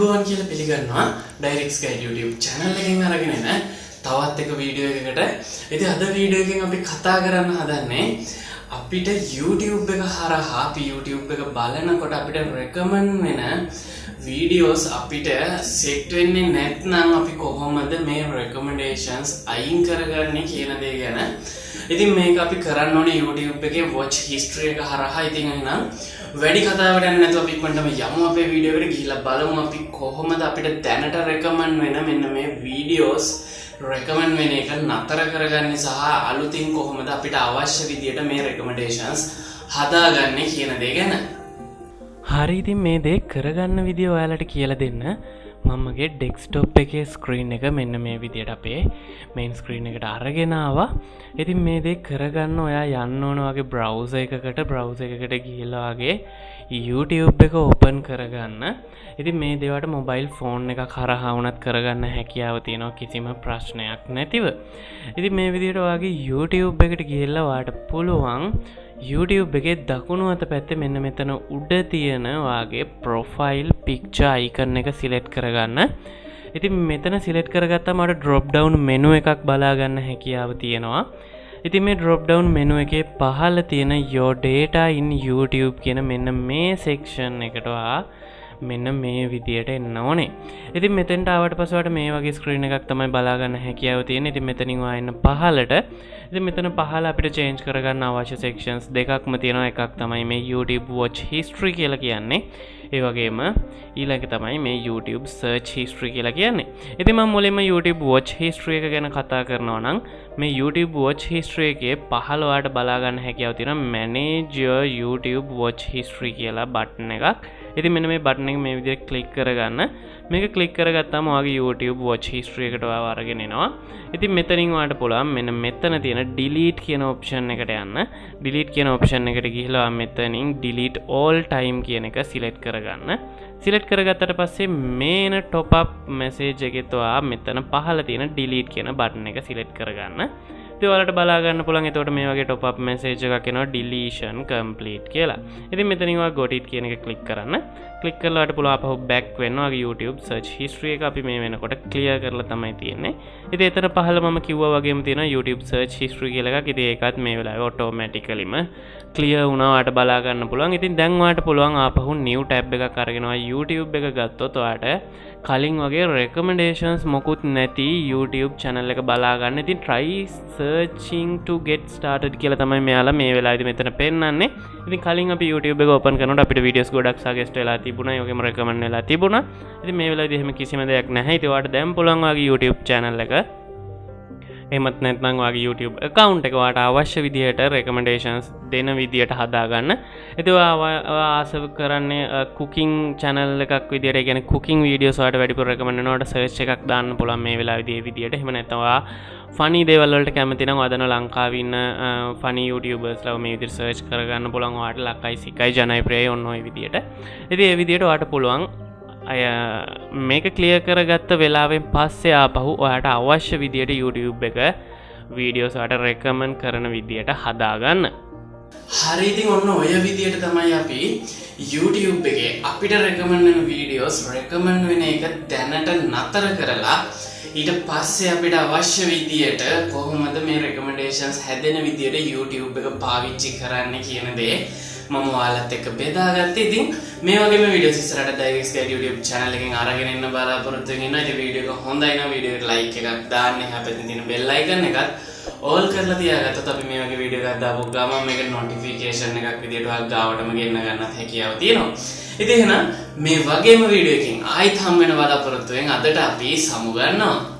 අයිබෝවන් කියලා පිළිගන්නවා Direct Guide YouTube channel එකෙන් අරගෙන එන තවත් එක වීඩියෝ එකකට. ඉතින් අද වීඩියෝ එකෙන් අපි කතා කරන්න හදන්නේ අපිට YouTube එක හරහා අපි YouTube එක බලනකොට අපිට recommend වෙන videos අපිට set වෙන්නේ නැත්නම් අපි කොහොමද මේ recommendations අයින් කරගන්නේ කියන දේ ගැන. ඉතින් මේක අපි කරන්න ඕනේ YouTube එකේ watch history එක හරහා. ඉතින් එහෙනම් වැඩි කතාවට යන්නේ නැතුව අපි ඉක්මනටම යමු අපේ වීඩියෝ එකට ගිහිල්ලා බලමු අපි කොහොමද අපිට දැනට recommend වෙන මෙන්න මේ videos recommend වෙන එක නතර කරගන්නේ සහ අලුතින් කොහොමද අපිට අවශ්‍ය විදියට මේ recommendations හදාගන්නේ කියන දේ ගැන. හරි, ඉතින් මේ දේ කරගන්න විදිය ඔයාලට කියලා දෙන්න. මමගේ ඩෙස්ක්ටොප් එකේ ස්ක්‍රීන් එක මෙන්න මේ විදියට අපේ මේන් ස්ක්‍රීන් එකට අරගෙන ආවා. ඉතින් මේ දේ කරගන්න ඔයා යන්න ඕන වගේ browser එකකට ගිහිල්ලා වගේ YouTube එක open කරගන්න. ඉතින් මේ දේවට mobile phone එකක් හරහා වුණත් කරගන්න හැකියාව තියෙනවා කිසිම ප්‍රශ්නයක් නැතිව. ඉතින් මේ විදියට ඔයාගේ YouTube එකට ගිහිල්ලා ඔයාට පුළුවන් YouTube එකේ දකුණු අත පැත්තේ මෙන්න මෙතන උඩ තියෙන වාගේ profile picture icon එක select කරගන්න. ඉතින් මෙතන select කරගත්තාම අපිට drop down menu එකක් බලා ගන්න හැකියාව තියෙනවා. ඉතින් මේ drop down menu එකේ පහළ තියෙන your data in YouTube කියන මෙන්න මේ section එකට මෙන්න මේ විදියට එන්න ඕනේ. ඉතින් මෙතෙන්ට ආවට පස්සේ මේ වගේ ස්ක්‍රීන් එකක් තමයි බලා ගන්න හැකියාව තියෙන්නේ. ඉතින් මෙතනින් එන්න පහළට. ඉතින් මෙතන පහළ අපිට change කරගන්න අවශ්‍ය sections දෙකක්ම තියෙනවා. එකක් තමයි මේ YouTube watch history කියලා කියන්නේ. ඒ වගේම ඊළඟ තමයි මේ YouTube search history කියලා කියන්නේ. ඉතින් මම මුලින්ම YouTube watch history එක ගැන කතා කරනවා නම් මේ YouTube watch history එකේ පහළ ඔයාලට බලා ගන්න හැකියාව තියෙනවා manage your YouTube watch history කියලා බටන් එකක්. ඉතින් මෙන්න මේ බටන් එක මේ විදිහට ක්ලික් කරගන්න. මේක ක්ලික් කරගත්තාම ඔයාගේ YouTube watch history එකට ඔයාව අරගෙන එනවා. ඉතින් මෙතනින් ඔයාලට පුළුවන් මෙන්න මෙතන තියෙන delete කියන option එකට යන්න. delete කියන option එකට ගිහිල්ලා මෙතනින් delete all time කියන එක select කරගන්න. select කරගත්තට පස්සේ මේන top up message එකෙත් ඔයා මෙතන පහළ තියෙන delete කියන බටන් එක select කරගන්න. ඉතින් ඔයාලට බලා ගන්න පුළුවන් එතකොට මේ වගේ top up message එකක් එනවා deletion complete කියලා. ඉතින් මෙතනින් ඔයා got it කියන එක click කරන්න. click කරලා ඔයාලට පුළුවන් අපහු back වෙන්න ඔයාගේ YouTube search history එක අපි මේ වෙනකොට clear කරලා තමයි තියෙන්නේ. ඉතින් එතන පහළ මම කිව්වා වගේම තියෙනවා YouTube search history කියලා එකක්. ඉතින් ඒකත් මේ වෙලාවේ automaticallyම clear වුණා ඔයාලට බලා ගන්න පුළුවන්. ඉතින් දැන් ඔයාලට පුළුවන් ආපහු new tab එකක් අරගෙන YouTube එක ගත්තොත් ඔයාලට කලින් වගේ recommendations මොකුත් නැති YouTube channel එක බලා ගන්න. ඉතින් try searching to get started කියලා තමයි මෙයාලා මේ වෙලාවේදී මෙතන පෙන්නන්නේ. ඉතින් කලින් අපි YouTube එක open කරනකොට අපිට videos ගොඩක් suggest වෙලා තිබුණා. ඒ වගේම recommend වෙලා තිබුණා. ඉතින් මේ වෙලාවේදී එහෙම කිසිම දෙයක් නැහැ. ඉතින් ඔයාලට දැන් පුළුවන් ඔයාගේ YouTube channel එක එහෙමත් නැත්නම් ඔයාගේ YouTube account එක ඔයාලට අවශ්‍ය විදිහට recommendations දෙන විදිහට හදාගන්න. ඉතින් ඔයා ආස කරන්නේ cooking channel එකක් විදිහට, ඒ කියන්නේ cooking videos ඔයාලට වැඩිපුර recommend වෙනවට search එකක් දාන්න පුළුවන් මේ වෙලාවේදී මේ විදිහට. එහෙම නැත්නම් ඔයා funny දේවල් වලට කැමති නම් ඔයා දන්න ලංකාවේ ඉන්න funny YouTubers ලා මේ විදිහට search කරගන්න පුළුවන්. ඔයාලට ලකයි සිකයි ජනප්‍රියයි ඔන්න ඔය විදිහට. ඉතින් මේ විදිහට ඔයාලට පුළුවන් මේක ක්ලියර් කරගත්ත වෙලාවෙන් පස්සේ ආපහු ඔයාලට අවශ්‍ය විදියට YouTube එක වීඩියෝස් වලට රෙකමන්ඩ් කරන විදියට හදාගන්න. හරි, ඉතින් ඔන්න ඔය විදියට තමයි අපි YouTube එකේ අපිට රෙකමන්ඩ් වෙන වීඩියෝස් රෙකමන්ඩ් වෙන එක දැනට නතර කරලා ඊට පස්සේ අපිට අවශ්‍ය විදියට කොහොමද මේ රෙකමෙන්ඩේෂන්ස් හැදෙන විදියට YouTube එක පාවිච්චි කරන්න කියන දේ මම ඔයාලත් එක්ක බෙදාගත්තා. ඉතින් මේ වගේම වීඩියෝස් ඉස්සරහට Direct Guide YouTube channel එකෙන් අරගෙන එන්න බලාපොරොත්තු වෙනවා. ඉතින් වීඩියෝ එක හොඳයි නම් වීඩියෝ එකට like එකක් දාන්න. එහා පැත්තේ තියෙන bell icon එකත් all කරලා තියාගත්තොත් අපි මේ වගේ වීඩියෝ එකක් දාපු ගමන් මේක notification එකක් විදියට ඔයාලා ගාවටම ගෙන්න ගන්නත් හැකියාව තියෙනවා. ඉතින් එහෙනම් මේ වගේම වීඩියෝ එකකින් ආයිත් හම් වෙන බලාපොරොත්තු වෙන අදට අපි සමු ගන්නවා.